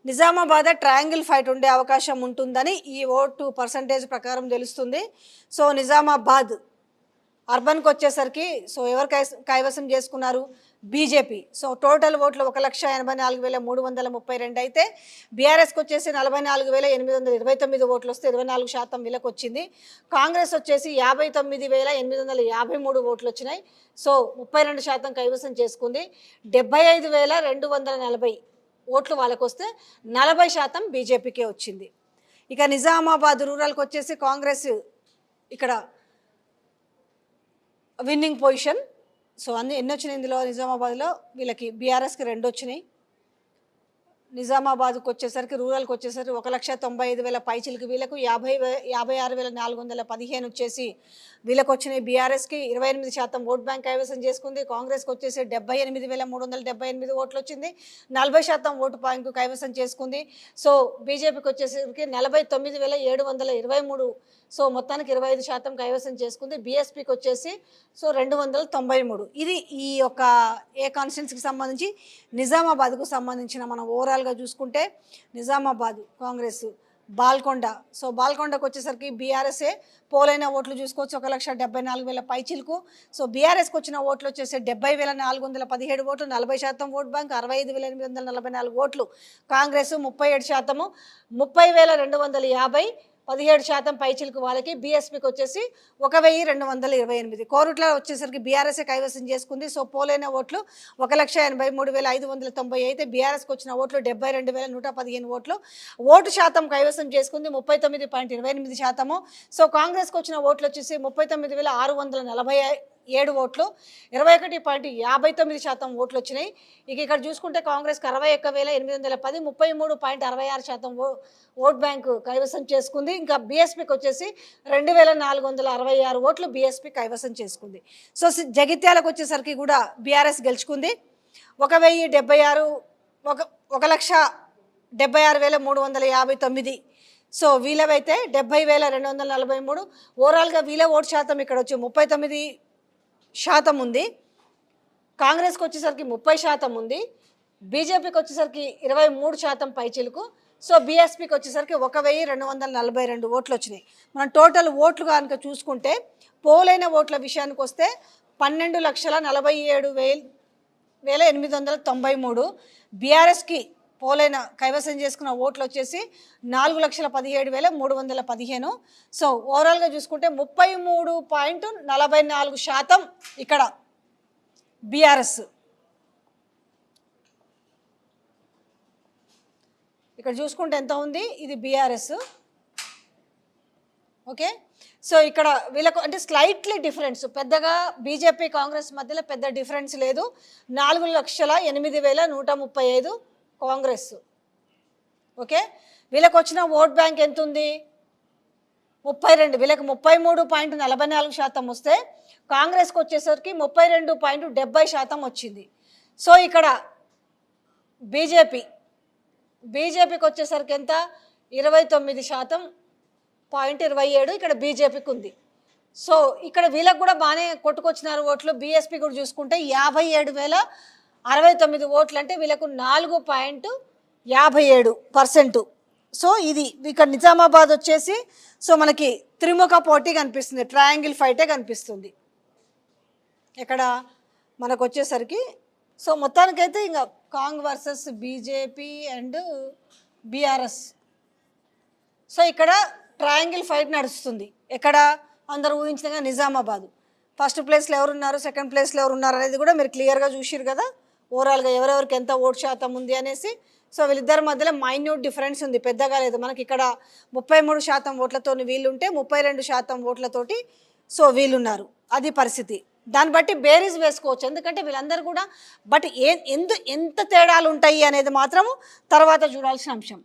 Nizamabad triangle fight ఉండే అవకాశం ఉంటుందని ఈ ఓటు పర్సంటేజ్ ప్రకారం తెలుస్తుంది. సో నిజామాబాద్ అర్బన్కి వచ్చేసరికి సో ఎవరు కైవసం చేసుకున్నారు? బీజేపీ. సో టోటల్ ఓట్లు 1,84,332 అయితే బీఆర్ఎస్కి వచ్చేసి 44,829 ఓట్లు వస్తే 24% వీళ్ళకి వచ్చింది. కాంగ్రెస్ వచ్చేసి 59,853 ఓట్లు వచ్చినాయి. సో 32% కైవసం చేసుకుంది. 75,240 ఓట్లు వాళ్ళకు వస్తే 40% బీజేపీకే వచ్చింది. ఇక నిజామాబాద్ రూరల్కి వచ్చేసి కాంగ్రెస్ ఇక్కడ విన్నింగ్ పొజిషన్. సో ఎన్ని వచ్చినాయి ఇందులో? నిజామాబాద్లో వీళ్ళకి బీఆర్ఎస్కి 2 వచ్చినాయి. నిజామాబాద్కి వచ్చేసరికి రూరల్కి వచ్చేసరికి 1,95,000 పైచిలకి వీళ్ళకు 56,415 వచ్చేసి వీళ్ళకి వచ్చినాయి. బీఆర్ఎస్కి 28% ఓట్ బ్యాంక్ కైవసం చేసుకుంది. కాంగ్రెస్కి వచ్చేసి 78,378 ఓట్లు వచ్చింది, 40% ఓటు బ్యాంకు కైవసం చేసుకుంది. సో బీజేపీకి వచ్చేసరికి 49,723, సో మొత్తానికి 25% కైవసం చేసుకుంది. బీఎస్పీకి వచ్చేసి సో 293. ఇది ఈ యొక్క ఏ కాన్స్టిట్యున్సీకి సంబంధించి నిజామాబాద్కు సంబంధించిన మనం ఓవరాల్గా చూసుకుంటే నిజామాబాద్ కాంగ్రెస్ బాల్కొండ. సో బాల్కొండకు వచ్చేసరికి బీఆర్ఎస్ఏ పోలైన ఓట్లు చూసుకోవచ్చు 1,74,000 పైచిలకు. సో బీఆర్ఎస్కి వచ్చిన ఓట్లు వచ్చేసి 70,417 ఓట్లు, 40% ఓట్ బ్యాంక్, 65,844 ఓట్లు. కాంగ్రెస్ 37%, 30,250, 17% పైచిలకు వాళ్ళకి. బీఎస్పీకి వచ్చేసి 1,228. కోరుట్ల వచ్చేసరికి బీఆర్ఎస్ఏ కైవసం చేసుకుంది. సో పోలైన ఓట్లు 1,83,590 అయితే బీఆర్ఎస్కి వచ్చిన ఓట్లు 72,115 ఓట్లు. ఓటు శాతం కైవసం చేసుకుంది 39.28%. సో కాంగ్రెస్కి వచ్చిన ఓట్లు వచ్చేసి 39,647 ఓట్లు, 21.59% ఓట్లు వచ్చినాయి. ఇక ఇక్కడ చూసుకుంటే కాంగ్రెస్కి 61,810, 33.66% ఓట్ బ్యాంకు కైవసం చేసుకుంది. ఇంకా బీఎస్పీకి వచ్చేసి 2,466 ఓట్లు బీఎస్పీ కైవసం చేసుకుంది. సో జగిత్యాలకు వచ్చేసరికి కూడా బీఆర్ఎస్ గెలుచుకుంది. 1,76,359. సో వీళ్ళవైతే 70,243. ఓవరాల్గా వీళ్ళ ఓటు శాతం ఇక్కడ వచ్చి 39% ఉంది. కాంగ్రెస్కి వచ్చేసరికి 30% ఉంది. బీజేపీకి వచ్చేసరికి 23% పైచిలకు. సో బీఎస్పీకి వచ్చేసరికి 1,242 ఓట్లు వచ్చినాయి. మనం టోటల్ ఓట్లు కనుక చూసుకుంటే పోలైన ఓట్ల విషయానికి వస్తే 12,47,893. బీఆర్ఎస్కి పోలైన కైవసం చేసుకున్న ఓట్లు వచ్చేసి 4,17,315. సో ఓవరాల్గా చూసుకుంటే 33.44% ఇక్కడ బీఆర్ఎస్. ఇక్కడ చూసుకుంటే ఎంత ఉంది? ఇది బీఆర్ఎస్. ఓకే. సో ఇక్కడ వీళ్ళకు అంటే స్లైట్లీ డిఫరెన్స్, పెద్దగా బీజేపీ కాంగ్రెస్ మధ్యలో పెద్ద డిఫరెన్స్ లేదు. 4,08,135 కాంగ్రెస్. ఓకే. వీళ్ళకి వచ్చిన ఓట్ బ్యాంక్ ఎంత ఉంది? 32. వీళ్ళకి 33.44% వస్తే కాంగ్రెస్కి వచ్చేసరికి 32.70% వచ్చింది. సో ఇక్కడ బీజేపీకి వచ్చేసరికి ఎంత? 29.27% ఇక్కడ బీజేపీకి ఉంది. సో ఇక్కడ వీళ్ళకి కూడా బాగానే కొట్టుకొచ్చినారు ఓట్లు. బీఎస్పీ కూడా చూసుకుంటే 57,069 ఓట్లు, అంటే వీళ్ళకు 4.57%. సో ఇది ఇక్కడ నిజామాబాద్ వచ్చేసి సో మనకి త్రిముఖ పోటీ కనిపిస్తుంది, ట్రయాంగిల్ ఫైటే కనిపిస్తుంది ఇక్కడ మనకు వచ్చేసరికి. సో మొత్తానికైతే ఇంకా Kong versus BJP and BRS. So ఇక్కడ ట్రయాంగిల్ ఫైట్ నడుస్తుంది. ఎక్కడ? అందరూ ఊహించినగా నిజామాబాద్. ఫస్ట్ ప్లేస్లో ఎవరున్నారు, సెకండ్ ప్లేస్లో ఎవరున్నారు అనేది కూడా మీరు క్లియర్గా చూసిరు కదా. ఓవరాల్గా ఎవరెవరికి ఎంత ఓటు శాతం ఉంది అనేసి. సో వీళ్ళిద్దరి మధ్యలో మైన్యూట్ డిఫరెన్స్ ఉంది, పెద్దగా లేదు. మనకి ఇక్కడ 33% ఓట్లతో వీళ్ళుంటే 32% ఓట్లతోటి సో వీళ్ళున్నారు. అది పరిస్థితి. దాన్ని బట్టి బేరీజ్ వేసుకోవచ్చు, ఎందుకంటే వీళ్ళందరూ కూడా. బట్ ఎంత తేడాలు ఉంటాయి అనేది మాత్రము తర్వాత చూడాల్సిన అంశం.